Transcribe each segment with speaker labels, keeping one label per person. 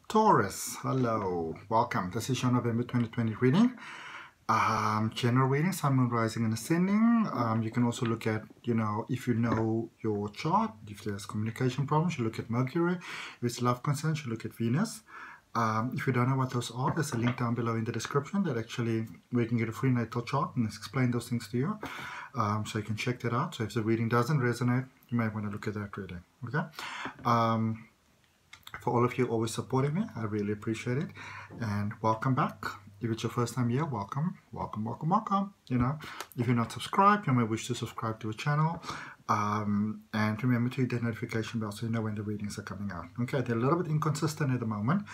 Speaker 1: Taurus, hello, welcome. This is your November 2020 reading. General reading, Sun, Moon, Rising, and Ascending. You can also look at, if you know your chart, if there's communication problems, you look at Mercury. If it's love concerns, you look at Venus. If you don't know what those are, there's a link down below in the description that actually where you can get a free natal chart and explain those things to you. So you can check that out. So if the reading doesn't resonate, you may want to look at that reading. Okay. For all of you always supporting me, I really appreciate it. And welcome back. If it's your first time here, welcome, welcome, welcome, welcome. If you're not subscribed, you may wish to subscribe to the channel. And remember to hit the notification bell so you know when the readings are coming out. Okay, they're a little bit inconsistent at the moment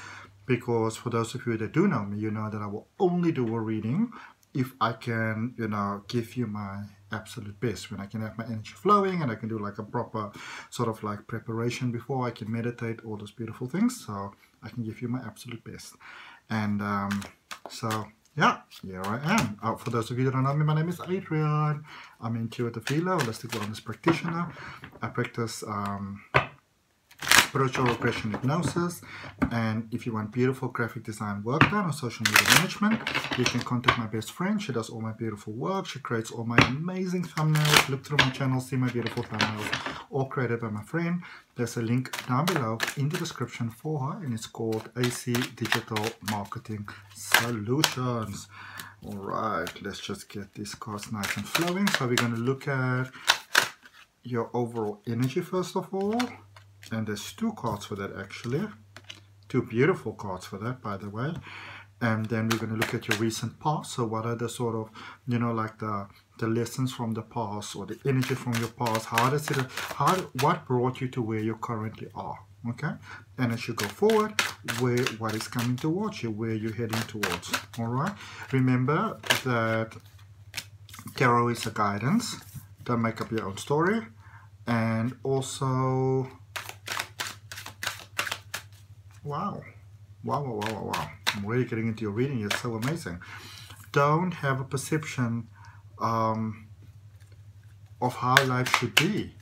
Speaker 1: because for those of you that do know me, you know that I will only do a reading if I can, give you my absolute best, when I can have my energy flowing and I can do like a proper sort of like preparation before I can meditate, all those beautiful things. So I can give you my absolute best. And so yeah, here I am. For those of you that don't know me, my name is Adrian. I'm an intuitive healer, holistic wellness practitioner. I practice spiritual regression hypnosis, and if you want beautiful graphic design work done or social media management, you can contact my best friend. She does all my beautiful work. She creates all my amazing thumbnails. Look through my channel, see my beautiful thumbnails, all created by my friend. There's a link down below in the description for her, and it's called AC Digital Marketing Solutions. All right, let's just get these cards nice and flowing. So we're going to look at your overall energy first of all. And there's two cards for that actually. Two beautiful cards for that, by the way. And then we're going to look at your recent past. So what are the sort of, like the lessons from the past or the energy from your past? What brought you to where you currently are? Okay. And as you go forward, what is coming towards you, where you're heading towards. All right. Remember that tarot is a guidance. Don't make up your own story. And also, wow. I'm really getting into your reading. It's so amazing. Don't have a perception of how life should be,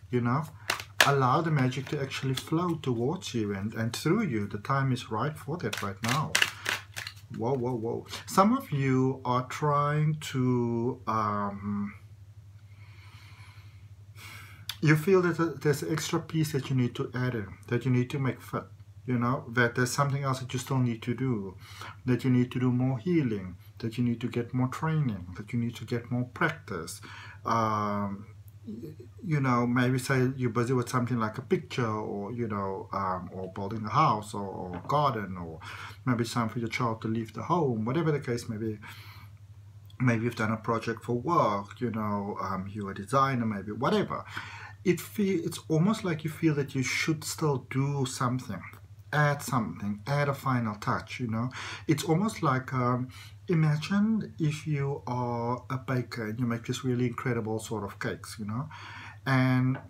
Speaker 1: Allow the magic to actually flow towards you and through you. The time is right for that right now. Whoa. Some of you are trying to... you feel that there's an extra piece that you need to add in, that you need to make fit. That there's something else that you still need to do, that you need to do more healing, that you need to get more training, that you need to get more practice. Maybe say you're busy with something like a picture or, or building a house or a garden, or maybe it's time for your child to leave the home, whatever the case may be. Maybe you've done a project for work, you're a designer, maybe, whatever. It's almost like you feel that you should still do something. Add a final touch, It's almost like, imagine if you are a baker and you make this really incredible sort of cakes, And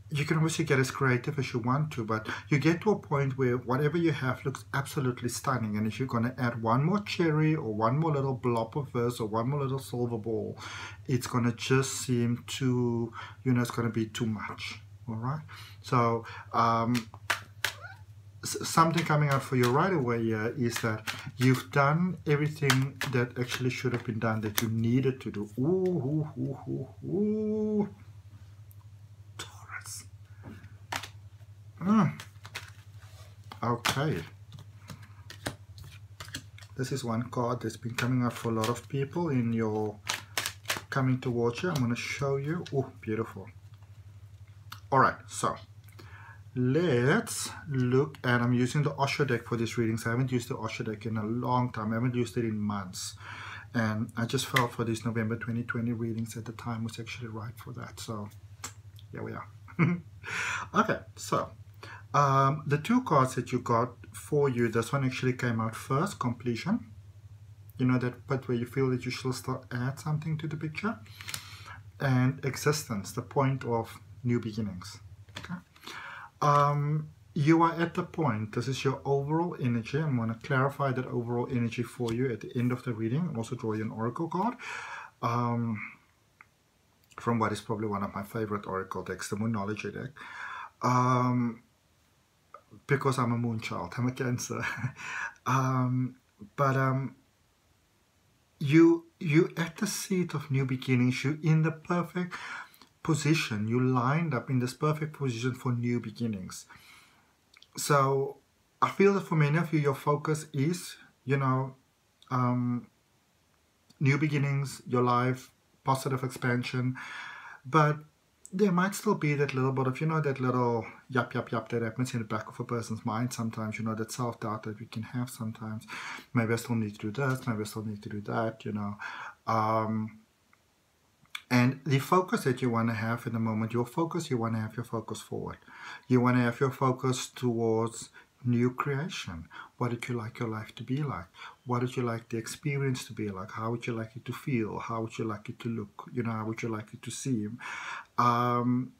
Speaker 1: you can obviously get as creative as you want to, but you get to a point where whatever you have looks absolutely stunning. And if you're going to add one more cherry or one more little blob of this or one more little silver ball, it's going to just seem too, it's going to be too much. All right. So, something coming out for you right away here is that you've done everything that actually should have been done, that you needed to do. Ooh. Taurus. Okay. This is one card that's been coming out for a lot of people in your coming towards you. I'm going to show you. Oh, beautiful. All right, so let's look, and I'm using the OSHO deck for these readings. I haven't used the OSHO deck in a long time. I haven't used it in months. And I just felt for these November 2020 readings that the time was actually right for that. So here we are. Okay, so the two cards that you got for you, this one actually came out first, completion. That part where you feel that you should still add something to the picture. And existence, the point of new beginnings. Okay. You are at the point, this is your overall energy. I'm going to clarify that overall energy for you at the end of the reading. I'll also draw you an oracle card from what is probably one of my favorite oracle decks, the Moonology deck. because I'm a moon child, I'm a Cancer. You at the seat of new beginnings, you in the perfect position, you lined up in this perfect position for new beginnings. So I feel that for many of you, your focus is, you know, new beginnings, your life, positive expansion, but there might still be that little bit of, you know, that little yup that happens in the back of a person's mind sometimes, you know, that self-doubt that we can have sometimes. Maybe I still need to do this, maybe I still need to do that, you know. And the focus that you want to have in the moment, your focus, you want to have your focus forward. You want to have your focus towards new creation. What would you like your life to be like? What would you like the experience to be like? How would you like it to feel? How would you like it to look? You know, how would you like it to seem? And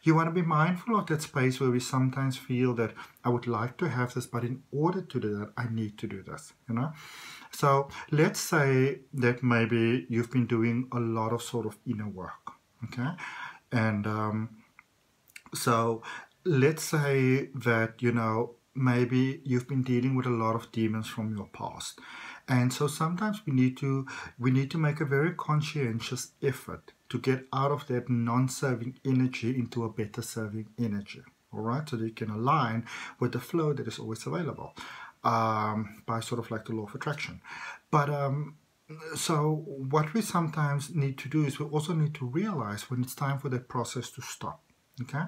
Speaker 1: you want to be mindful of that space where we sometimes feel that I would like to have this, but in order to do that, I need to do this, you know? So let's say that maybe you've been doing a lot of sort of inner work, okay? And so let's say that, you know, maybe you've been dealing with a lot of demons from your past. And so sometimes we need to make a very conscientious effort to get out of that non-serving energy into a better serving energy, all right? So that you can align with the flow that is always available by sort of like the law of attraction. But so what we sometimes need to do is we also need to realize when it's time for that process to stop, okay?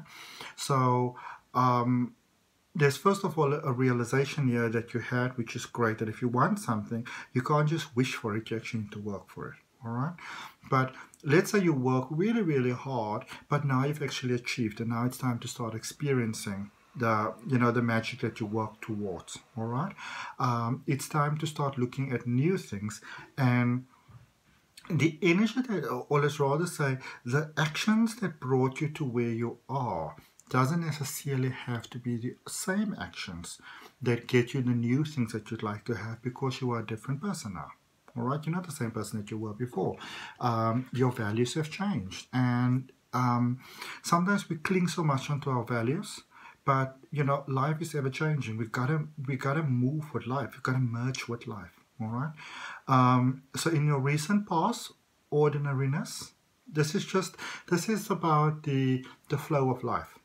Speaker 1: So there's first of all a realization here that you had, which is great, that if you want something, you can't just wish for it, you actually need to work for it, all right? But let's say you work really, really hard, but now you've actually achieved, and now it's time to start experiencing the, you know, the magic that you work towards, all right? It's time to start looking at new things, and the energy that, or let's rather say, the actions that brought you to where you are doesn't necessarily have to be the same actions that get you the new things that you'd like to have, because you are a different person now. All right, you're not the same person that you were before. Your values have changed, and sometimes we cling so much onto our values, but you know, life is ever changing. We gotta move with life. We gotta merge with life. All right. So in your recent past, ordinariness. This is about the flow of life.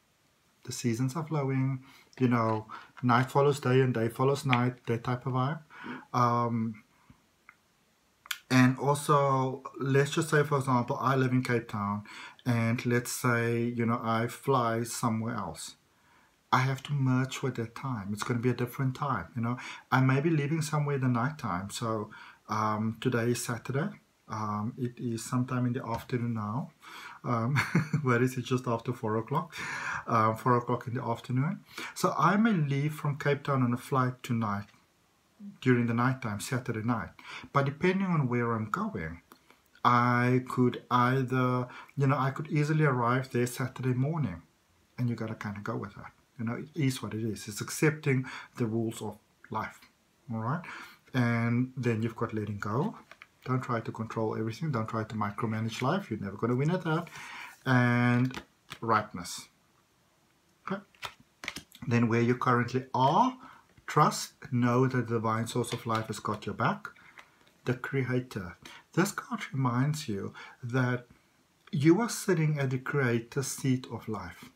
Speaker 1: The seasons are flowing. You know, night follows day and day follows night. That type of vibe. And also, let's just say, for example, I live in Cape Town, and let's say, you know, I fly somewhere else. I have to merge with that time. It's going to be a different time, you know. I may be leaving somewhere in the night time. So today is Saturday. It is sometime in the afternoon now. Where is it? Just after 4 o'clock. 4 o'clock in the afternoon. So I may leave from Cape Town on a flight tonight, during the night time, Saturday night. But depending on where I'm going, I could either, you know, I could easily arrive there Saturday morning, and you got to kind of go with that. You know, it is what it is. It's accepting the rules of life, all right? And then you've got letting go. Don't try to control everything. Don't try to micromanage life. You're never going to win at that. And rightness. Okay. Then where you currently are, trust, know that the divine source of life has got your back. The Creator. This card reminds you that you are sitting at the Creator's seat of life.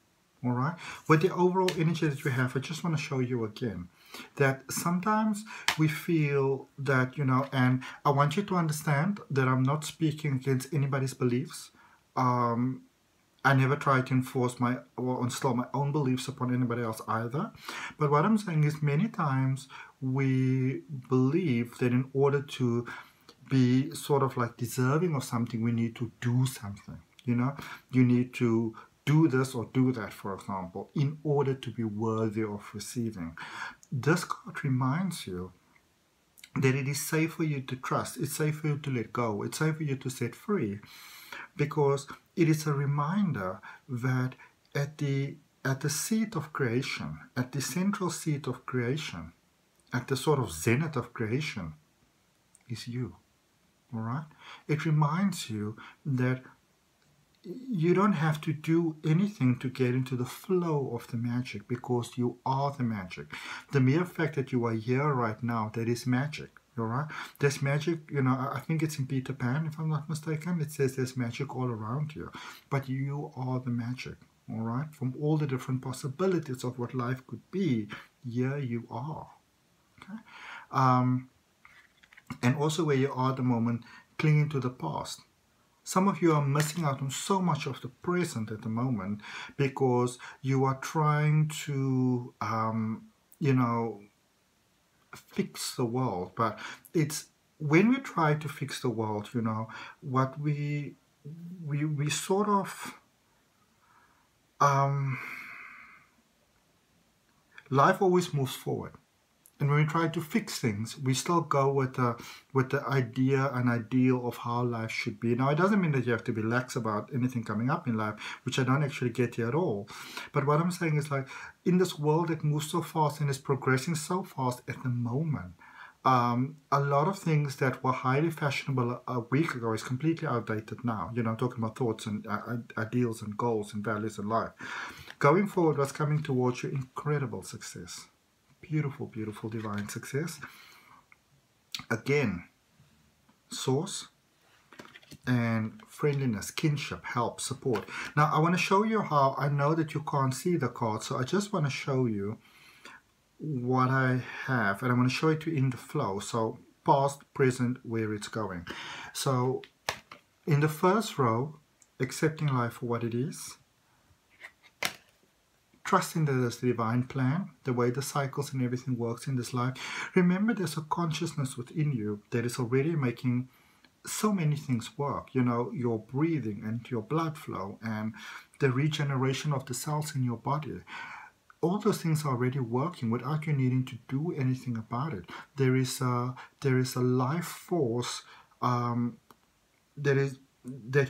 Speaker 1: All right. With the overall energy that we have, I just want to show you again that sometimes we feel that, you know, and I want you to understand that I'm not speaking against anybody's beliefs. I never try to enforce or install my own beliefs upon anybody else either. But what I'm saying is many times we believe that in order to be sort of like deserving of something, we need to do something. You know, you need to do this or do that, for example, in order to be worthy of receiving. This card reminds you that it is safe for you to trust. It's safe for you to let go. It's safe for you to set free, because it is a reminder that at the seat of creation, at the central seat of creation, at the sort of zenith of creation, is you. All right? It reminds you that you don't have to do anything to get into the flow of the magic, because you are the magic. The mere fact that you are here right now, that is magic. All right, there's magic, you know. I think it's in Peter Pan, if I'm not mistaken. It says there's magic all around you, but you are the magic. All right, from all the different possibilities of what life could be, here you are. Okay, and also where you are at the moment, clinging to the past. Some of you are missing out on so much of the present at the moment because you are trying to, you know, fix the world. But it's when we try to fix the world, you know, what we sort of life always moves forward, and when we try to fix things, we still go with the idea and ideal of how life should be. Now, it doesn't mean that you have to be lax about anything coming up in life, which I don't actually get here at all. But what I'm saying is, like, in this world that moves so fast and is progressing so fast at the moment, a lot of things that were highly fashionable a week ago is completely outdated now. You know, I'm talking about thoughts and ideals and goals and values in life. Going forward, what's coming towards you? Incredible success. Beautiful, beautiful divine success. Again, source and friendliness, kinship, help, support. Now, I want to show you how, I know that you can't see the card, so I just want to show you what I have, and I want to show it to you in the flow. So past, present, where it's going. So in the first row, accepting life for what it is, trusting that there's the divine plan, the way the cycles and everything works in this life. Remember, there's a consciousness within you that is already making so many things work. You know, your breathing and your blood flow and the regeneration of the cells in your body. All those things are already working without you needing to do anything about it. There is a life force that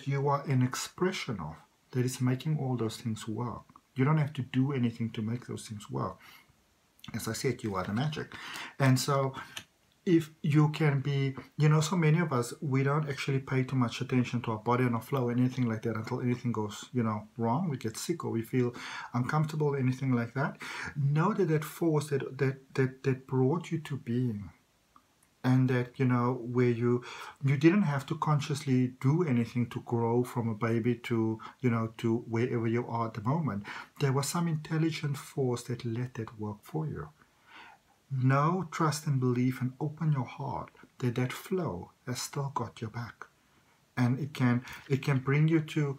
Speaker 1: you are an expression of, that is making all those things work. You don't have to do anything to make those things work. As I said, you are the magic. And so if you can be, you know, so many of us, we don't actually pay too much attention to our body and our flow, anything like that, until anything goes, you know, wrong. We get sick or we feel uncomfortable, anything like that. Know that that force that brought you to being, and that, you know, where you didn't have to consciously do anything to grow from a baby to, you know, to wherever you are at the moment. There was some intelligent force that let that work for you. Know, trust and believe, and open your heart that that flow has still got your back, and it can bring you to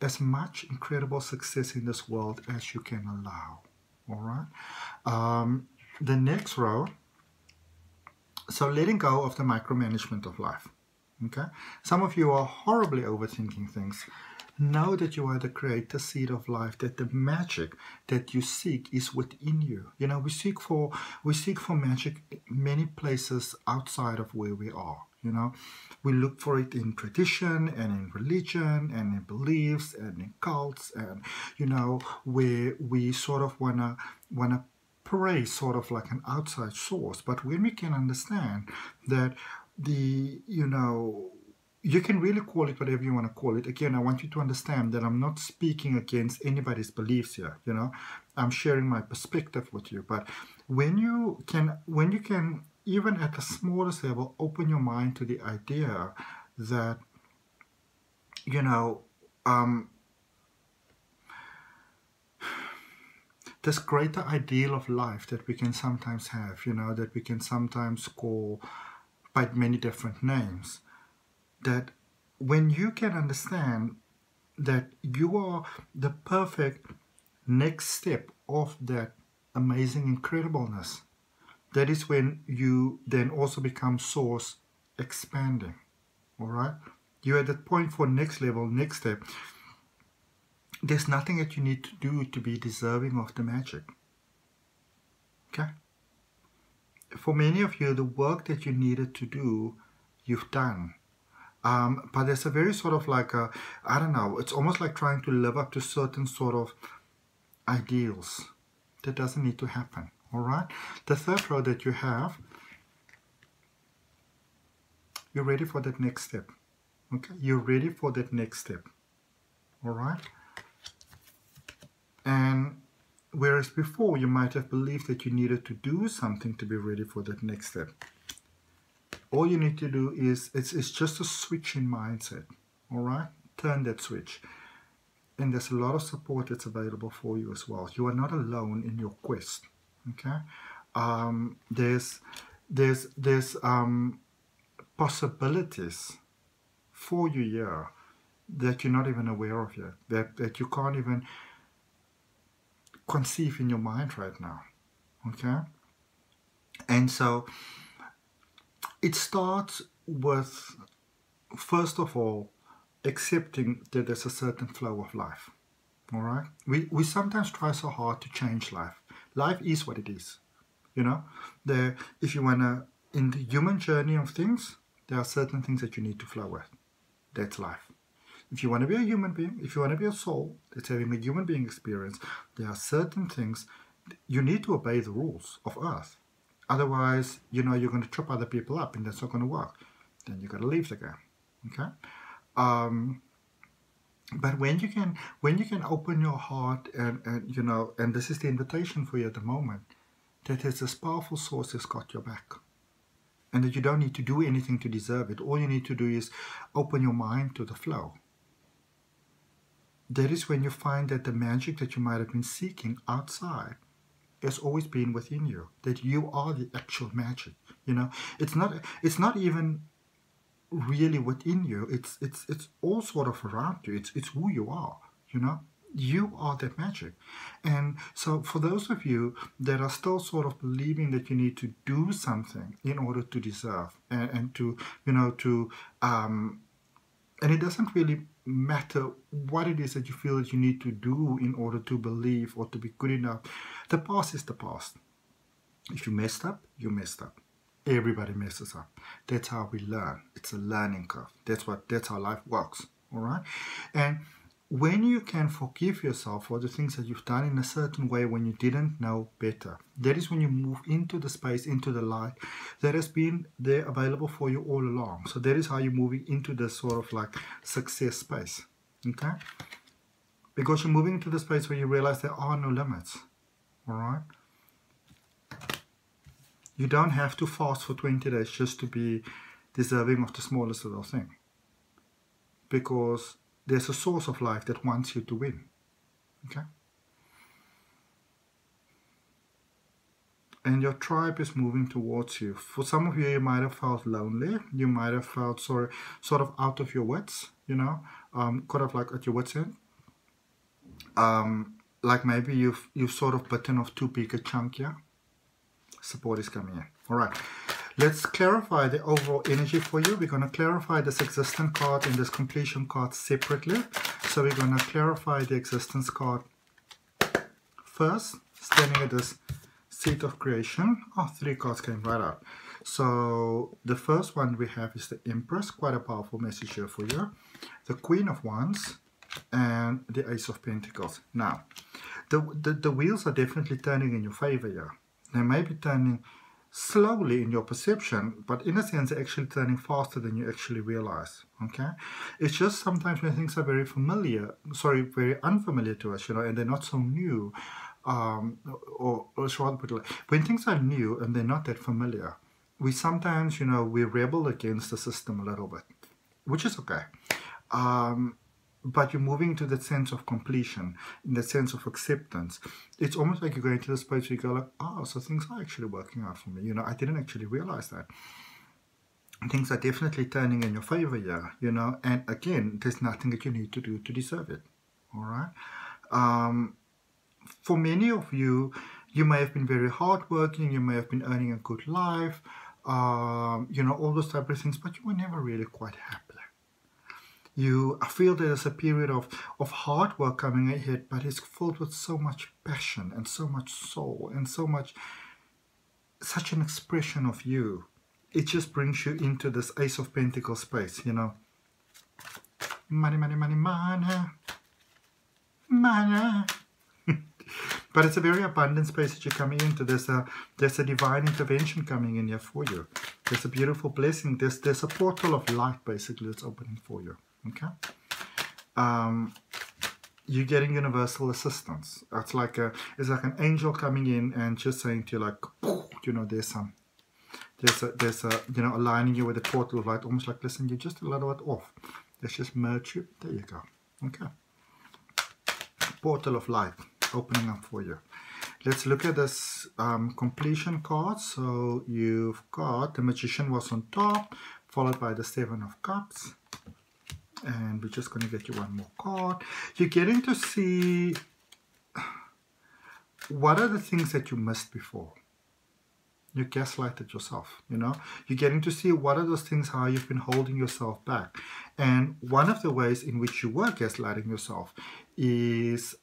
Speaker 1: as much incredible success in this world as you can allow. All right. The next row. So letting go of the micromanagement of life. Okay. Some of you are horribly overthinking things. Know that you are the creator seed of life, that the magic that you seek is within you. You know, we seek for magic in many places outside of where we are. You know, we look for it in tradition and in religion and in beliefs and in cults, and, you know, where we sort of wanna pray sort of like an outside source. But when we can understand that you know, you can really call it whatever you want to call it. Again, I want you to understand that I'm not speaking against anybody's beliefs here. You know, I'm sharing my perspective with you. But when you can, even at the smallest level, open your mind to the idea that, you know, this greater ideal of life that we can sometimes have, you know, that we can sometimes call by many different names, that when you can understand that you are the perfect next step of that amazing incredibleness, that is when you then also become source expanding. All right? You're at that point for next level, next step. There's nothing that you need to do to be deserving of the magic. Okay? For many of you, the work that you needed to do, you've done. But there's a very sort of like a, I don't know, it's almost like trying to live up to certain sort of ideals. That doesn't need to happen. All right? The third row that you have, you're ready for that next step. Okay? You're ready for that next step. all right? And whereas before you might have believed that you needed to do something to be ready for that next step. All you need to do is, it's just a switch in mindset, all right? Turn that switch. And there's a lot of support that's available for you as well. You are not alone in your quest, okay? There's possibilities for you here that you're not even aware of yet, that you can't even conceive in your mind right now, okay? And so it starts with, first of all, accepting that there's a certain flow of life, all right? We sometimes try so hard to change life. Life is what it is, you know? If you want to, in the human journey of things, there are certain things that you need to flow with. That's life. If you want to be a human being, if you want to be a soul that's having a human being experience, there are certain things you need to obey the rules of Earth. Otherwise, you know, you're going to trip other people up, and that's not going to work. Then you got to leave the game, okay? But when you can open your heart and you know, and this is the invitation for you at the moment, that there's this powerful source that's got your back, and that you don't need to do anything to deserve it. All you need to do is open your mind to the flow. That is when you find that the magic that you might have been seeking outside has always been within you. That you are the actual magic. You know, it's not even really within you. It's all sort of around you. It's who you are. You know, you are that magic. And so for those of you that are still sort of believing that you need to do something in order to deserve and to, you know, to and it doesn't really matter what it is that you feel that you need to do in order to believe or to be good enough. The past is the past. If you messed up, you messed up. Everybody messes up. That's how we learn. It's a learning curve. That's how life works. All right? And when you can forgive yourself for the things that you've done in a certain way when you didn't know better, that is when you move into the space, into the light that has been there available for you all along. So that is how you're moving into this sort of like success space, okay? Because you're moving into the space where you realize there are no limits, all right? You don't have to fast for 20 days just to be deserving of the smallest little thing. Because there's a source of life that wants you to win, okay? And your tribe is moving towards you. For some of you, you might have felt lonely. You might have felt sort of out of your wits, you know, kind of like at your wits' end. Like maybe you've sort of bitten off too big a chunk here. Support is coming in. All right. Let's clarify the overall energy for you. We're going to clarify this existence card and this completion card separately. So we're going to clarify the existence card first, standing at this seat of creation. Oh, 3 cards came right out. So the first one we have is the Empress, quite a powerful message here for you. The Queen of Wands and the Ace of Pentacles. Now, the wheels are definitely turning in your favor here. They may be turning slowly in your perception, but in a sense they're actually turning faster than you actually realize, okay? It's just sometimes when things are very unfamiliar to us, you know, and they're not so new, or rather put it like, when things are new and they're not that familiar, we sometimes, you know, we rebel against the system a little bit, which is okay. But you're moving to that sense of completion, in that sense of acceptance. It's almost like you're going to the space where you go like, oh, so things are actually working out for me. You know, I didn't actually realize that. Things are definitely turning in your favor here, you know. And again, there's nothing that you need to do to deserve it, all right? For many of you, you may have been very hardworking. You may have been earning a good life, you know, all those type of things, but you were never really quite happy. You feel there's a period of hard work coming ahead, but it's filled with so much passion and so much soul and such an expression of you. It just brings you into this Ace of Pentacles space, you know. Money, money, money, money. Money. But it's a very abundant space that you're coming into. There's a divine intervention coming in here for you. There's a beautiful blessing. There's a portal of light basically that's opening for you. Okay. you're getting universal assistance. It's like an angel coming in and just saying to you, like, you know, there's a you know, aligning you with a portal of light, almost like, listen, you're just a little bit off. Let's just merge you. There you go. Okay. Portal of light opening up for you. Let's look at this completion card. So you've got the Magician was on top, followed by the Seven of Cups. And we're just going to get you one more card. You're getting to see what are the things that you missed before. You gaslighted yourself, you know. You're getting to see what are those things, how you've been holding yourself back. And one of the ways in which you were gaslighting yourself is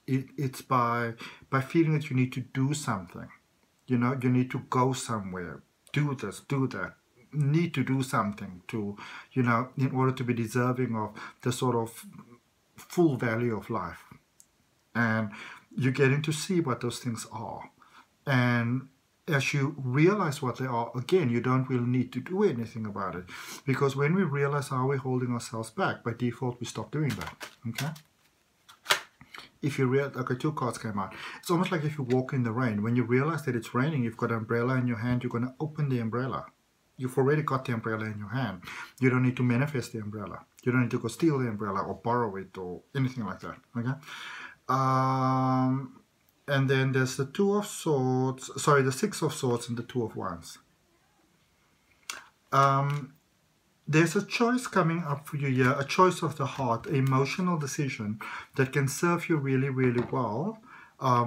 Speaker 1: it's by feeling that you need to do something. You know, you need to go somewhere, do this, do that. Need to do something to, you know, in order to be deserving of the sort of full value of life. And you're getting to see what those things are. And as you realize what they are, again, you don't really need to do anything about it. Because when we realize how we're holding ourselves back, by default, we stop doing that. Okay? If you realize, okay, two cards came out. It's almost like if you walk in the rain. When you realize that it's raining, you've got an umbrella in your hand, you're going to open the umbrella. You've already got the umbrella in your hand. You don't need to manifest the umbrella. You don't need to go steal the umbrella or borrow it or anything like that. Okay? And then there's the Two of Swords, sorry, the Six of Swords and the Two of Wands. There's a choice coming up for you here, a choice of the heart, an emotional decision that can serve you really, really well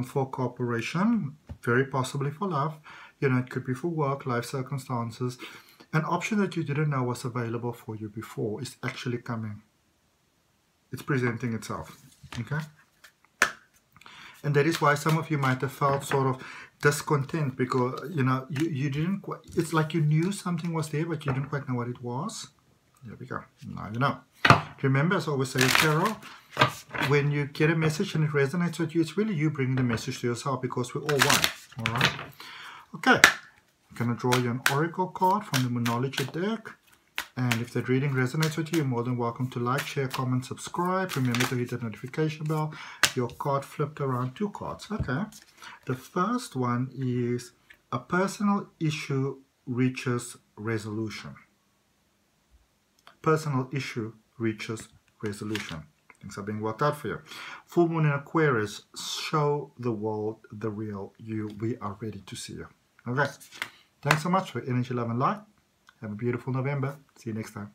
Speaker 1: for cooperation, very possibly for love. You know, it could be for work, life circumstances. An option that you didn't know was available for you before is actually coming. It's presenting itself. Okay? And that is why some of you might have felt sort of discontent because, you know, you didn't quite, it's like you knew something was there, but you didn't quite know what it was. There we go. Now you know. Remember, as I always say, Tarot, when you get a message and it resonates with you, it's really you bringing the message to yourself because we're all one. All right? Okay. I'm going to draw you an oracle card from the Moonology deck. And if that reading resonates with you, you're more than welcome to like, share, comment, subscribe. Remember to hit that notification bell. Your card flipped around two cards. Okay. The first one is a personal issue reaches resolution. Personal issue reaches resolution. Things are being worked out for you. Full moon in Aquarius, show the world the real you. We are ready to see you. Okay. Thanks so much for energy, love, and light. Have a beautiful November. See you next time.